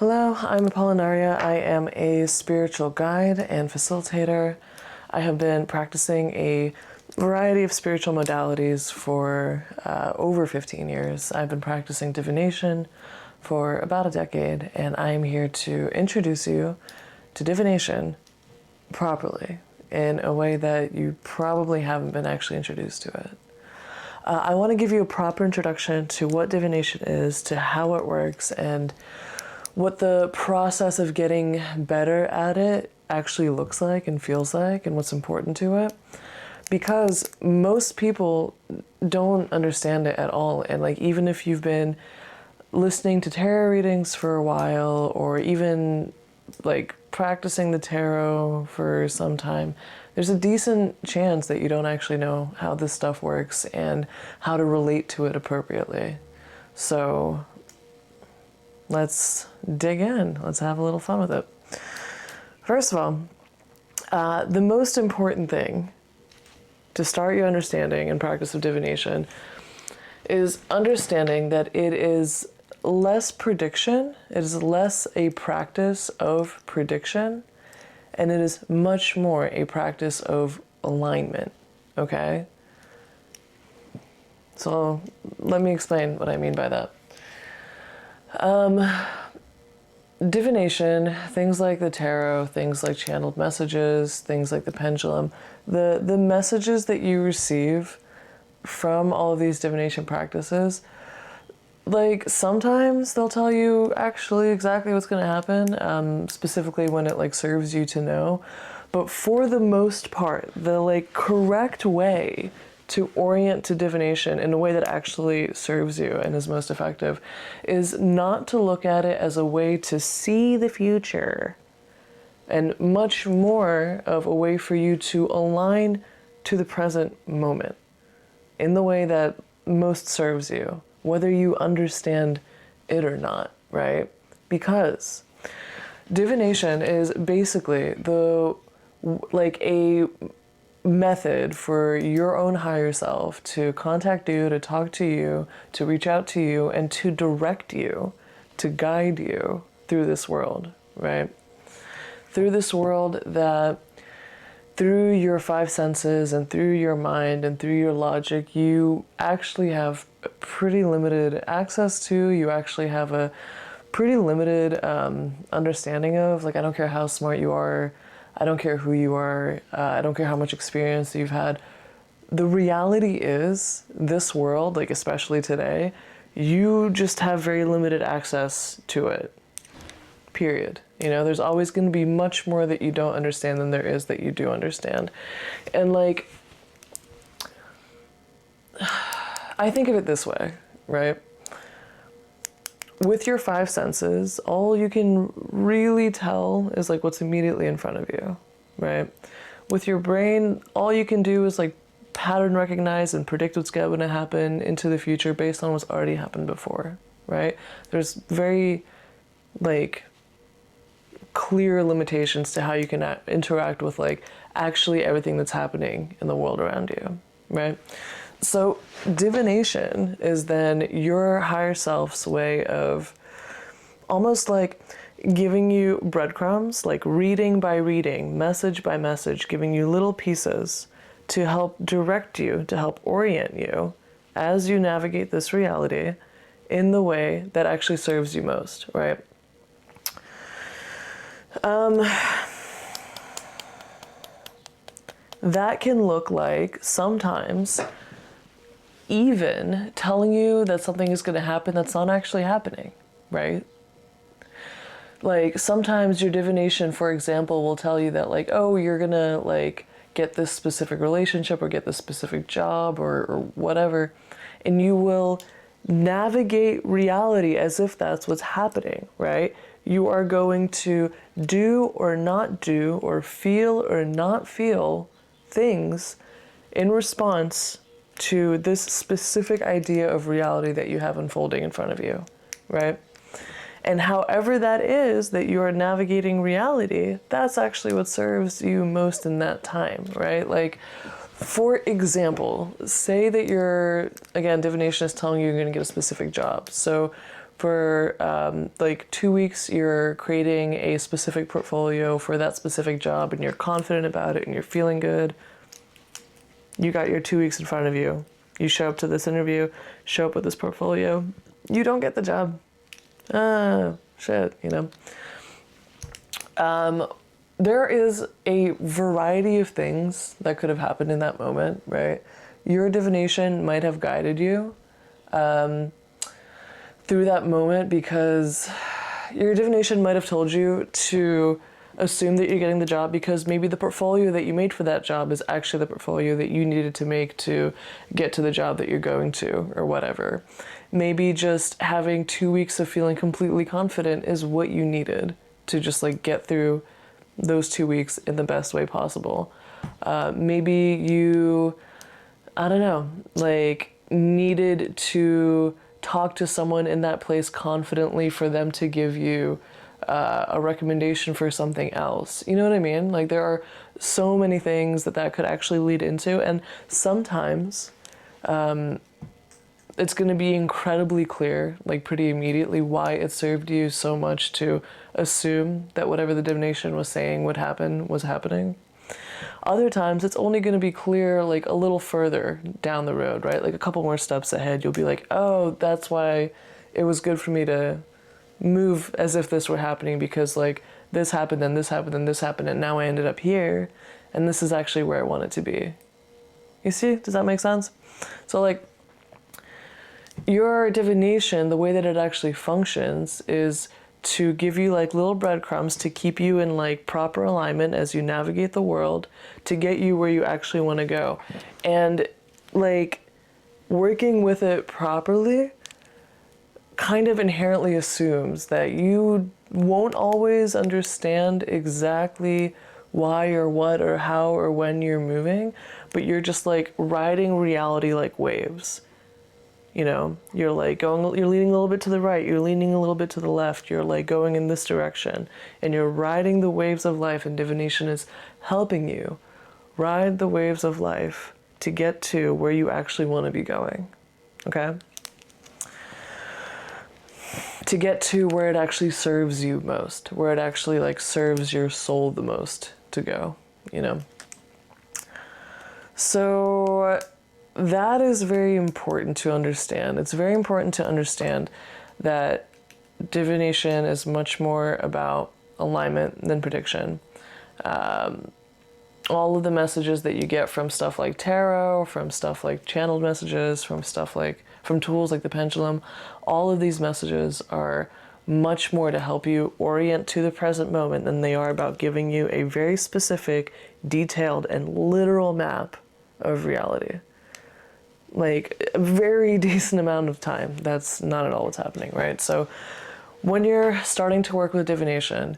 Hello, I'm Apollinaria. I am a spiritual guide and facilitator. I have been practicing a variety of spiritual modalities for over 15 years. I've been practicing divination for about a decade, and I am here to introduce you to divination properly in a way that you probably haven't been actually introduced to it. I want to give you a proper introduction to what divination is, to how it works, and what the process of getting better at it actually looks like and feels like, and what's important to it. Because most people don't understand it at all. And like, even if you've been listening to tarot readings for a while, or even like practicing the tarot for some time, there's a decent chance that you don't actually know how this stuff works and how to relate to it appropriately. So let's dig in. Let's have a little fun with it. First of all, the most important thing to start your understanding and practice of divination is understanding that it is less prediction, it is less a practice of prediction, and it is much more a practice of alignment, okay? So let me explain what I mean by that. Divination, things like the tarot, things like channeled messages, things like the pendulum, the messages that you receive from all of these divination practices, like sometimes they'll tell you actually exactly what's going to happen, specifically when it like serves you to know. But for the most part, the like correct way to orient to divination in a way that actually serves you and is most effective is not to look at it as a way to see the future, and much more of a way for you to align to the present moment in the way that most serves you, whether you understand it or not, right? Because divination is basically like a method for your own higher self to contact you, to talk to you, to reach out to you, and to direct you, to guide you through this world, right? Through this world that, through your five senses and through your mind and through your logic, you actually have pretty limited access to, you actually have a pretty limited understanding of. Like, I don't care how smart you are, I don't care who you are, I don't care how much experience you've had. The reality is, this world, like especially today, you just have very limited access to it, period. You know, there's always going to be much more that you don't understand than there is that you do understand. And like, I think of it this way, right? With your five senses, all you can really tell is like what's immediately in front of you, right? With your brain, all you can do is like pattern recognize and predict what's going to happen into the future based on what's already happened before, right? There's very like clear limitations to how you can interact with like actually everything that's happening in the world around you, right? So divination is then your higher self's way of almost like giving you breadcrumbs, like reading by reading, message by message, giving you little pieces to help direct you, to help orient you as you navigate this reality in the way that actually serves you most, right? That can look like sometimes even telling you that something is going to happen that's not actually happening, right? Like sometimes your divination, for example, will tell you that like, oh, you're going to like get this specific relationship or get this specific job or whatever, and you will navigate reality as if that's what's happening, right? You are going to do or not do or feel or not feel things in response to this specific idea of reality that you have unfolding in front of you, right? And however that is that you are navigating reality, that's actually what serves you most in that time, right? Like, for example, say that you're, again, divination is telling you you're going to get a specific job. So For like 2 weeks, you're creating a specific portfolio for that specific job and you're confident about it and you're feeling good. You got your 2 weeks in front of you. You show up to this interview, show up with this portfolio. You don't get the job. Ah, shit, you know. There is a variety of things that could have happened in that moment, right? Your divination might have guided you through that moment, because your divination might have told you to assume that you're getting the job because maybe the portfolio that you made for that job is actually the portfolio that you needed to make to get to the job that you're going to, or whatever. Maybe just having 2 weeks of feeling completely confident is what you needed to just like get through those 2 weeks in the best way possible. Maybe you, I don't know, like needed to talk to someone in that place confidently for them to give you a recommendation for something else. You know what I mean? Like there are so many things that could actually lead into, and sometimes it's going to be incredibly clear, like pretty immediately, why it served you so much to assume that whatever the divination was saying would happen was happening. Other times it's only going to be clear like a little further down the road, right? Like a couple more steps ahead, you'll be like, oh, that's why it was good for me to move as if this were happening, because like this happened and this happened and this happened and now I ended up here and this is actually where I want it to be. You see? Does that make sense? So like your divination, the way that it actually functions is to give you like little breadcrumbs to keep you in like proper alignment as you navigate the world, to get you where you actually want to go. And like working with it properly kind of inherently assumes that you won't always understand exactly why or what or how or when you're moving, but you're just like riding reality like waves. You know, you're like you're leaning a little bit to the right, you're leaning a little bit to the left, you're like going in this direction, and you're riding the waves of life, and divination is helping you ride the waves of life to get to where you actually want to be going, okay? To get to where it actually serves you most, where it actually like serves your soul the most to go, you know? So that is very important to understand. It's very important to understand that divination is much more about alignment than prediction. All of the messages that you get from stuff like tarot, from stuff like channeled messages, from tools like the pendulum, all of these messages are much more to help you orient to the present moment than they are about giving you a very specific, detailed, and literal map of reality. Like a very decent amount of time. That's not at all what's happening, right? So when you're starting to work with divination,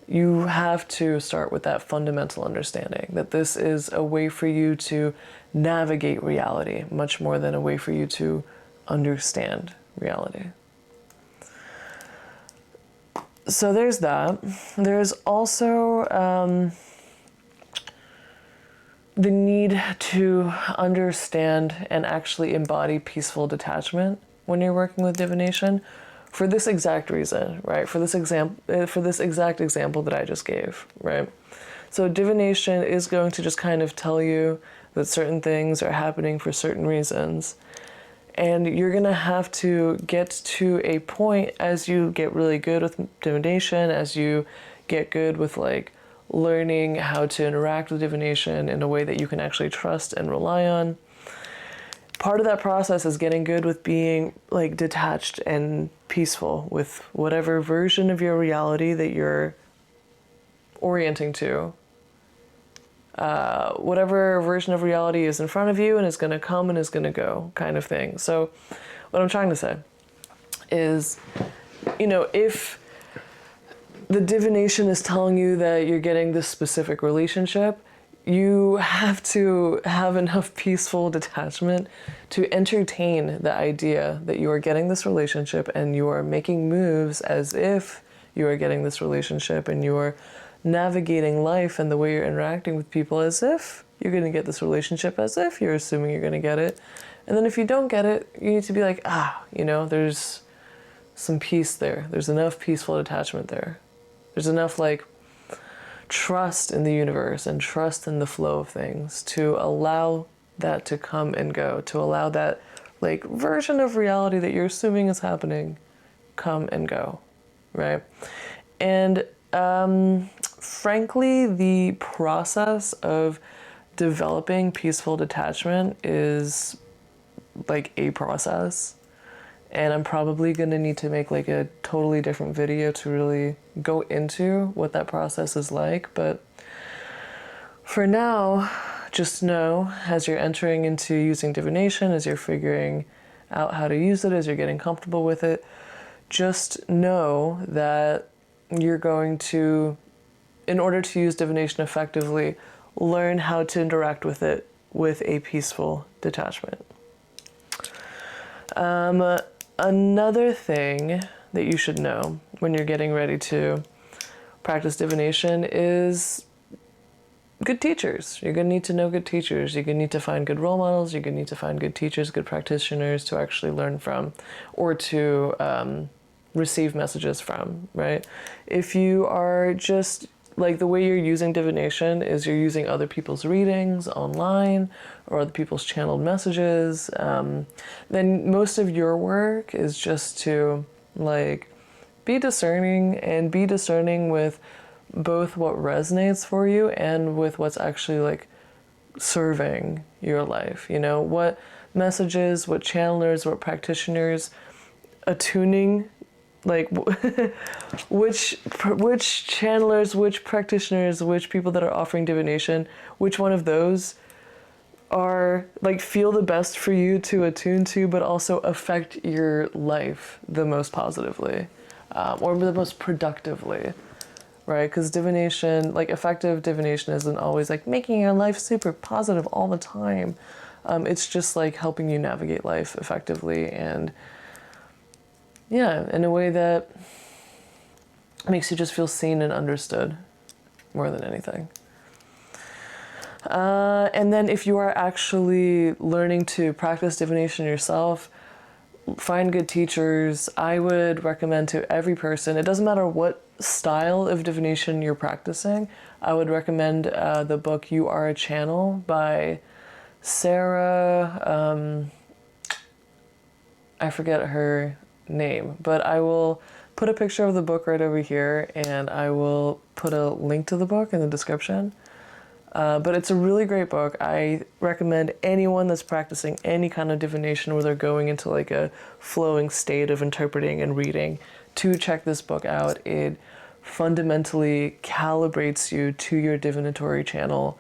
you have to start with that fundamental understanding that this is a way for you to navigate reality much more than a way for you to understand reality. So there's that. There's also the need to understand and actually embody peaceful detachment when you're working with divination, for this exact reason, right? For this exact example that I just gave, right? So divination is going to just kind of tell you that certain things are happening for certain reasons, and you're gonna have to get to a point as you get really good with divination, as you get good with like learning how to interact with divination in a way that you can actually trust and rely on. Part of that process is getting good with being like detached and peaceful with whatever version of your reality that you're orienting to. Whatever version of reality is in front of you and is going to come and is going to go, kind of thing. So what I'm trying to say is, you know, if the divination is telling you that you're getting this specific relationship, you have to have enough peaceful detachment to entertain the idea that you are getting this relationship and you are making moves as if you are getting this relationship, and you are navigating life and the way you're interacting with people as if you're going to get this relationship, as if you're assuming you're going to get it. And then if you don't get it, you need to be like, you know, there's some peace there. There's enough peaceful detachment there. There's enough like trust in the universe and trust in the flow of things to allow that to come and go, to allow that like version of reality that you're assuming is happening come and go, right? And frankly, the process of developing peaceful detachment is like a process. And I'm probably going to need to make like a totally different video to really go into what that process is like. But for now, just know as you're entering into using divination, as you're figuring out how to use it, as you're getting comfortable with it, just know that you're going to, in order to use divination effectively, learn how to interact with it with a peaceful detachment. Another thing that you should know when you're getting ready to practice divination is good teachers. You're going to need to know good teachers. You're going to need to find good role models. You're going to need to find good teachers, good practitioners to actually learn from or to receive messages from, right? If you are just like the way you're using divination is you're using other people's readings online or other people's channeled messages, then most of your work is just to like be discerning and be discerning with both what resonates for you and with what's actually like serving your life. You know, what messages, what channelers, what practitioners, attuning, like which channelers, which practitioners, which people that are offering divination, which one of those are like feel the best for you to attune to, but also affect your life the most positively, or the most productively, right? Because divination, like effective divination isn't always like making your life super positive all the time. It's just like helping you navigate life effectively and yeah, in a way that makes you just feel seen and understood more than anything. And then if you are actually learning to practice divination yourself, find good teachers. I would recommend to every person, it doesn't matter what style of divination you're practicing, I would recommend the book You Are a Channel by Sarah, I forget her name, but I will put a picture of the book right over here and I will put a link to the book in the description. But it's a really great book. I recommend anyone that's practicing any kind of divination where they're going into like a flowing state of interpreting and reading to check this book out. It fundamentally calibrates you to your divinatory channel.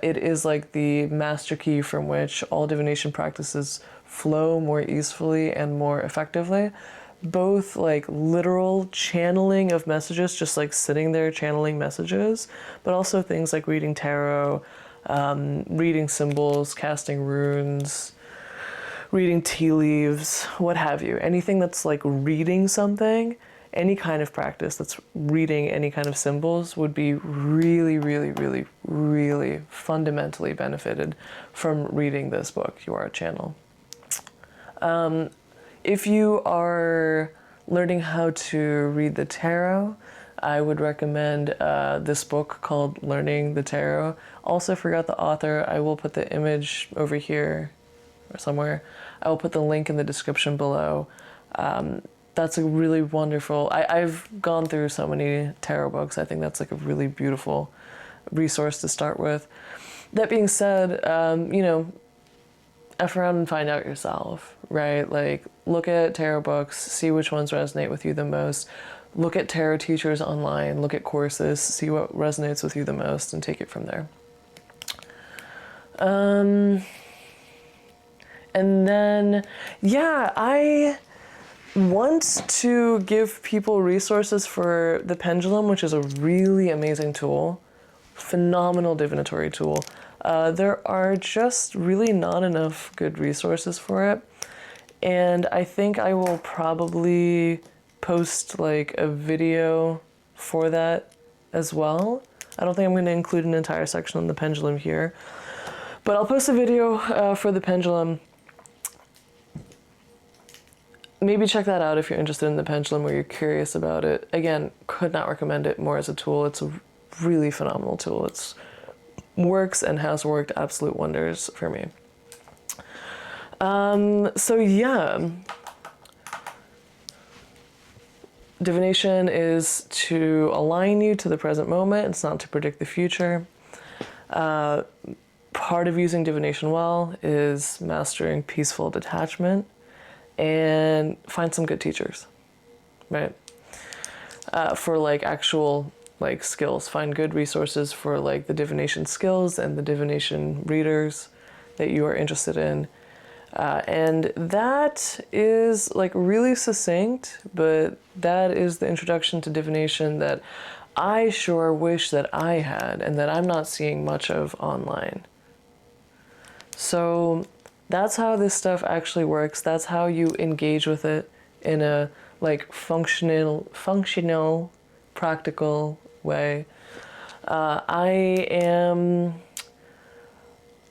It is like the master key from which all divination practices flow more easily and more effectively. Both like literal channeling of messages, just like sitting there channeling messages, but also things like reading tarot, reading symbols, casting runes, reading tea leaves, what have you. Anything that's like reading something, any kind of practice that's reading any kind of symbols would be really, really, really, really fundamentally benefited from reading this book, You Are a Channel. If you are learning how to read the tarot, I would recommend this book called Learning the Tarot. Also forgot the author. I will put the image over here or somewhere. I will put the link in the description below. That's a really wonderful, I've gone through so many tarot books. I think that's like a really beautiful resource to start with. That being said, you know, F around and find out yourself, right? Like, look at tarot books, see which ones resonate with you the most. Look at tarot teachers online, look at courses, see what resonates with you the most, and take it from there. And then, yeah, I want to give people resources for the pendulum, which is a really amazing tool, phenomenal divinatory tool. There are just really not enough good resources for it. And I think I will probably post like a video for that as well. I don't think I'm going to include an entire section on the pendulum here, but I'll post a video for the pendulum. maybe check that out if you're interested in the pendulum or you're curious about it. Again, could not recommend it more as a tool. It's a really phenomenal tool. It's works and has worked absolute wonders for me. So yeah, divination is to align you to the present moment. It's not to predict the future. Part of using divination well is mastering peaceful detachment and find some good teachers, right? For like actual like skills, find good resources for like the divination skills and the divination readers that you are interested in. And that is like really succinct, but that is the introduction to divination that I sure wish that I had and that I'm not seeing much of online. So that's how this stuff actually works. That's how you engage with it in a like functional, practical way. I am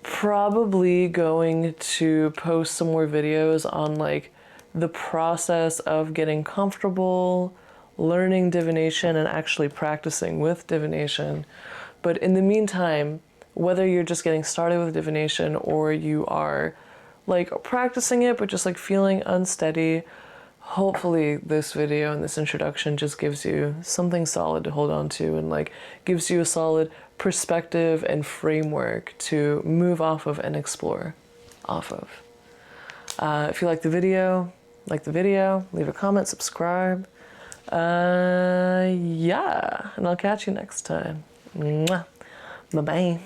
probably going to post some more videos on like the process of getting comfortable, learning divination, and actually practicing with divination. But in the meantime, whether you're just getting started with divination or you are like practicing it but just like feeling unsteady, hopefully this video and this introduction just gives you something solid to hold on to and like gives you a solid perspective and framework to move off of and explore off of. If you like the video, leave a comment, subscribe. Yeah, and I'll catch you next time. Mwah. Bye-bye.